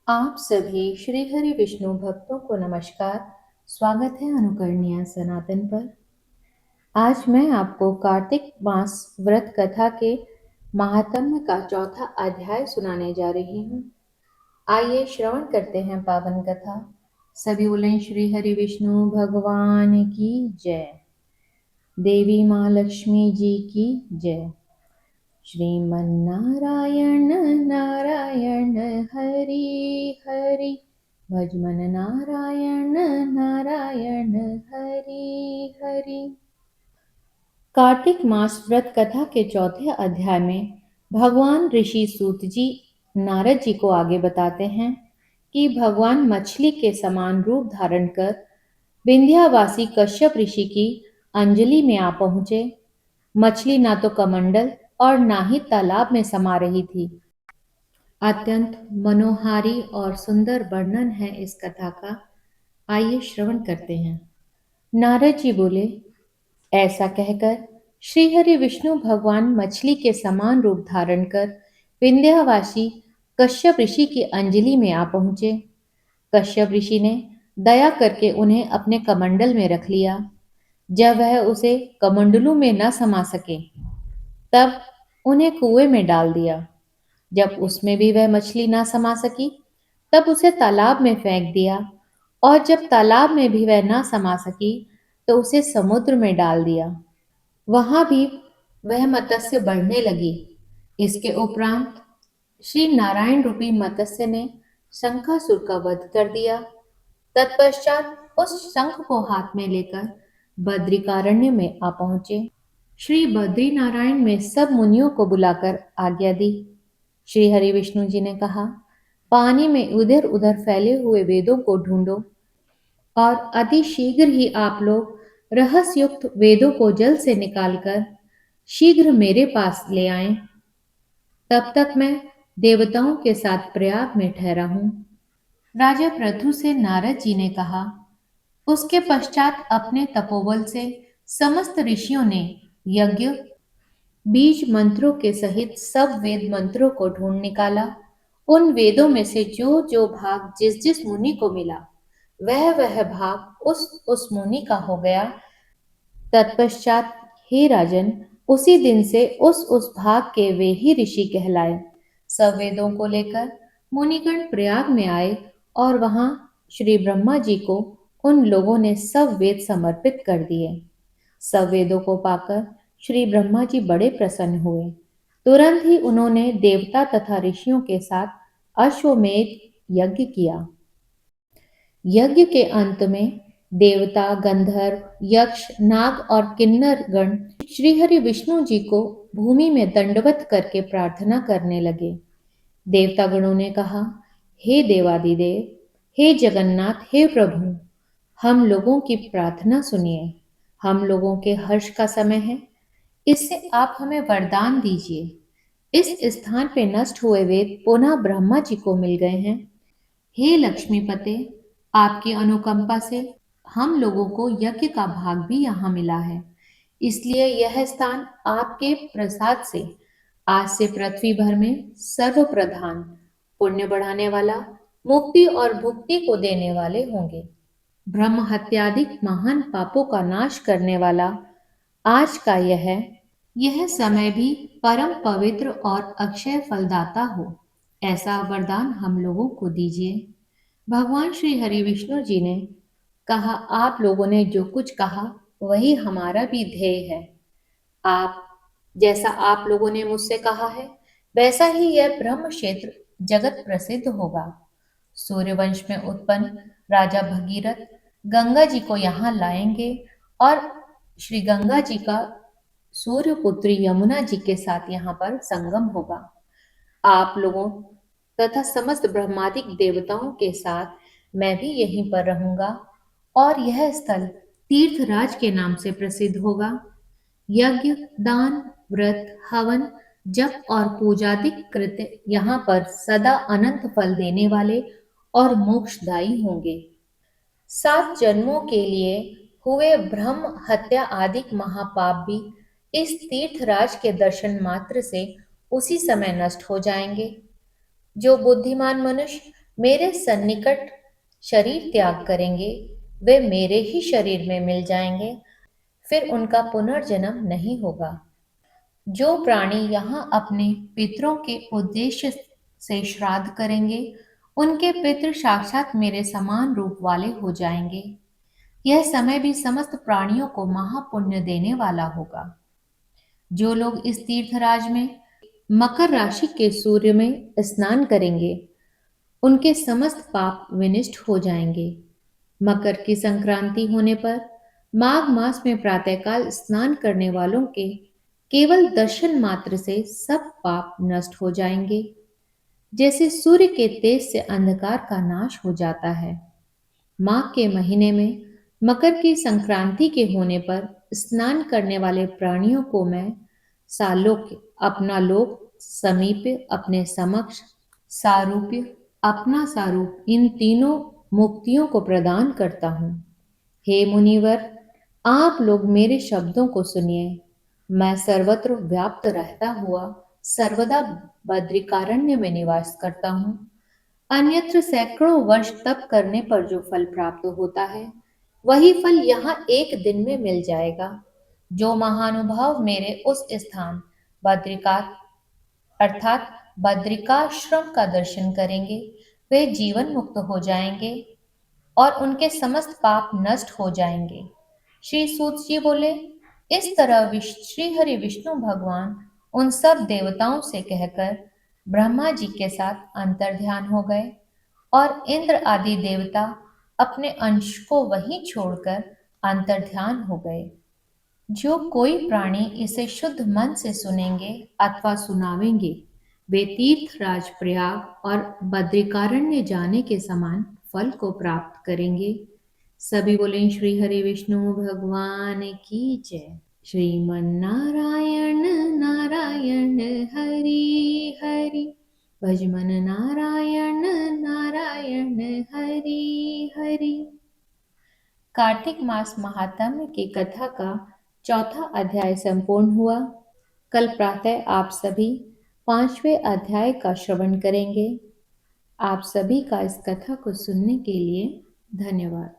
आप सभी श्री हरि विष्णु भक्तों को नमस्कार। स्वागत है अनुकरणीय सनातन पर। आज मैं आपको कार्तिक मास व्रत कथा के महात्म्य का चौथा अध्याय सुनाने जा रही हूँ। आइए श्रवण करते हैं पावन कथा। सभी बोलें श्री हरि विष्णु भगवान की जय। देवी माँ लक्ष्मी जी की जय। श्रीमन्नारायण नारायण हरि हरि भजमन नारायण नारायण हरि हरि। कार्तिक मास व्रत कथा के चौथे अध्याय में भगवान ऋषि सूत जी नारद जी को आगे बताते हैं कि भगवान मछली के समान रूप धारण कर विंध्यावासी कश्यप ऋषि की अंजलि में आ पहुंचे। मछली ना तो कमंडल और ना ही तालाब में समा रही थी। अत्यंत मनोहारी और सुंदर वर्णन है इस कथा का। आइए श्रवण करते हैं। नारद जी बोले, ऐसा कहकर श्रीहरि विष्णु भगवान मछली के समान रूप धारण कर विंध्यावासी कश्यप ऋषि की अंजलि में आ पहुंचे। कश्यप ऋषि ने दया करके उन्हें अपने कमंडल में रख लिया। जब वह उसे कमंडलू में न समा सके तब उन्हें कुएं में डाल दिया। जब उसमें भी वह मछली ना समा सकी तब उसे तालाब में फेंक दिया, और जब तालाब में भी वह ना समा सकी तो उसे समुद्र में डाल दिया। वहां भी वह मत्स्य बढ़ने लगी। इसके उपरांत श्री नारायण रूपी मत्स्य ने शंखासुर का वध कर दिया। तत्पश्चात उस शंख को हाथ में लेकर बद्रिकारण्य में आ पहुंचे। श्री बद्री नारायण में सब मुनियों को बुलाकर आज्ञा दी। श्री हरि विष्णु जी ने कहा, पानी में इधर उधर फैले हुए वेदों को ढूंढो और अति शीघ्र ही आप लोग रहस्युक्त वेदों को जल से निकालकर शीघ्र मेरे पास ले आएं। तब तक मैं देवताओं के साथ प्रयाग में ठहरा हूं। राजा पृथु से नारद जी ने कहा। उसके पश्चात अपने तपोबल से समस्त ऋषियों ने यज्ञ बीज मंत्रों के सहित सब वेद मंत्रों को ढूंढ निकाला। उन वेदों में से जो जो भाग जिस जिस मुनि को मिला वह भाग उस मुनि का हो गया। तत्पश्चात हे राजन, उसी दिन से उस भाग के वे ही ऋषि कहलाए। सब वेदों को लेकर मुनिगण प्रयाग में आए और वहां श्री ब्रह्मा जी को उन लोगों ने सब वेद समर्पित कर दिए। सब वेदों को पाकर श्री ब्रह्मा जी बड़े प्रसन्न हुए। तुरंत ही उन्होंने देवता तथा ऋषियों के साथ अश्वमेध यज्ञ किया। यज्ञ के अंत में देवता, गंधर्व, यक्ष, नाग और किन्नर गण श्रीहरि विष्णु जी को भूमि में दंडवत करके प्रार्थना करने लगे। देवता गणों ने कहा, हे देवादिदेव, हे जगन्नाथ, हे प्रभु, हम लोगों की प्रार्थना सुनिए। हम लोगों के हर्ष का समय है, इससे आप हमें वरदान दीजिए। इस स्थान पे नष्ट हुए वेद पुनः ब्रह्मा जी को मिल गए हैं। हे लक्ष्मीपते, आपकी अनुकंपा से हम लोगों को यज्ञ का भाग भी यहाँ मिला है, इसलिए यह स्थान आपके प्रसाद से आज से पृथ्वी भर में सर्व प्रधान, पुण्य बढ़ाने वाला, मुक्ति और भुक्ति को देने वाले होंगे। ब्रह्म हत्यादिक महान पापों का नाश करने वाला आज का यह समय भी परम पवित्र और अक्षय फलदाता हो, ऐसा वरदान हम लोगों को दीजिए। भगवान श्री हरि विष्णु जी ने कहा, आप लोगों ने जो कुछ कहा वही हमारा भी ध्येय है। आप जैसा आप लोगों ने मुझसे कहा है वैसा ही यह ब्रह्म क्षेत्र जगत प्रसिद्ध होगा। सूर्यवंश में उत्पन्न राजा भगीरथ गंगा जी को यहाँ लाएंगे और श्री गंगा जी का सूर्यपुत्री यमुना जी के साथ यहाँ पर संगम होगा। आप लोगों तथा समस्त ब्रह्मादिक देवताओं के साथ मैं भी यहीं पर रहूंगा और यह स्थल तीर्थराज के नाम से प्रसिद्ध होगा। यज्ञ, दान, व्रत, हवन, जप और पूजादिक कृत्य यहाँ पर सदा अनंत फल देने वाले और मोक्षदायी होंगे। 7 जन्मों के लिए हुए ब्रह्म हत्या आदि महापाप भी इस तीर्थराज के दर्शन मात्र से उसी समय नष्ट हो जाएंगे। जो बुद्धिमान मनुष्य मेरे सन्निकट शरीर त्याग करेंगे, वे मेरे ही शरीर में मिल जाएंगे, फिर उनका पुनर्जन्म नहीं होगा। जो प्राणी यहाँ अपने पितरों के उद्देश्य से श्राद्ध करेंगे, उनके पितृ साक्षात मेरे समान रूप वाले हो जाएंगे। यह समय भी समस्त प्राणियों को महापुण्य देने वाला होगा। जो लोग इस तीर्थराज में मकर राशि के सूर्य में स्नान करेंगे, उनके समस्त पाप विनष्ट हो जाएंगे। मकर की संक्रांति होने पर माघ मास में प्रातःकाल स्नान करने वालों के केवल दर्शन मात्र से सब पाप नष्ट हो जाएंगे। जैसे सूर्य के तेज से अंधकार का नाश हो जाता है, माघ के महीने में मकर की संक्रांति के होने पर स्नान करने वाले प्राणियों को मैं सालोक्य, अपना लोक, समीप्य, अपने समक्ष, सारूप्य, अपना सारूप, इन तीनों मुक्तियों को प्रदान करता हूँ। हे मुनिवर, आप लोग मेरे शब्दों को सुनिए। मैं सर्वत्र व्याप्त रहता हुआ सर्वदा बद्रिकारण्य में निवास करता हूँ। अन्यत्र सैकड़ों वर्ष तप करने पर जो फल प्राप्त होता है, वही फल यहाँ एक दिन में मिल जाएगा। जो महानुभाव मेरे उस स्थान बद्रिका अर्थात बद्रिकाश्रम का दर्शन करेंगे, वे जीवन मुक्त हो जाएंगे और उनके समस्त पाप नष्ट हो जाएंगे। श्री सूत जी बोले, इस तरह श्री हरि विष्णु भगवान उन सब देवताओं से कहकर ब्रह्मा जी के साथ अंतर ध्यान हो गए और इंद्र आदि देवता अपने अंश को वहीं छोड़कर अंतर ध्यान हो गए। जो कोई प्राणी इसे शुद्ध मन से सुनेंगे अथवा सुनावेंगे, वे तीर्थराज प्रयाग और बद्रिकारण्य जाने के समान फल को प्राप्त करेंगे। सभी बोले श्री हरि विष्णु भगवान की जय। श्रीमन नारायण नारायण हरि हरि, भजमन नारायण नारायण हरि हरि। कार्तिक मास महात्म्य की कथा का चौथा अध्याय संपूर्ण हुआ। कल प्रातः आप सभी 5वें अध्याय का श्रवण करेंगे। आप सभी का इस कथा को सुनने के लिए धन्यवाद।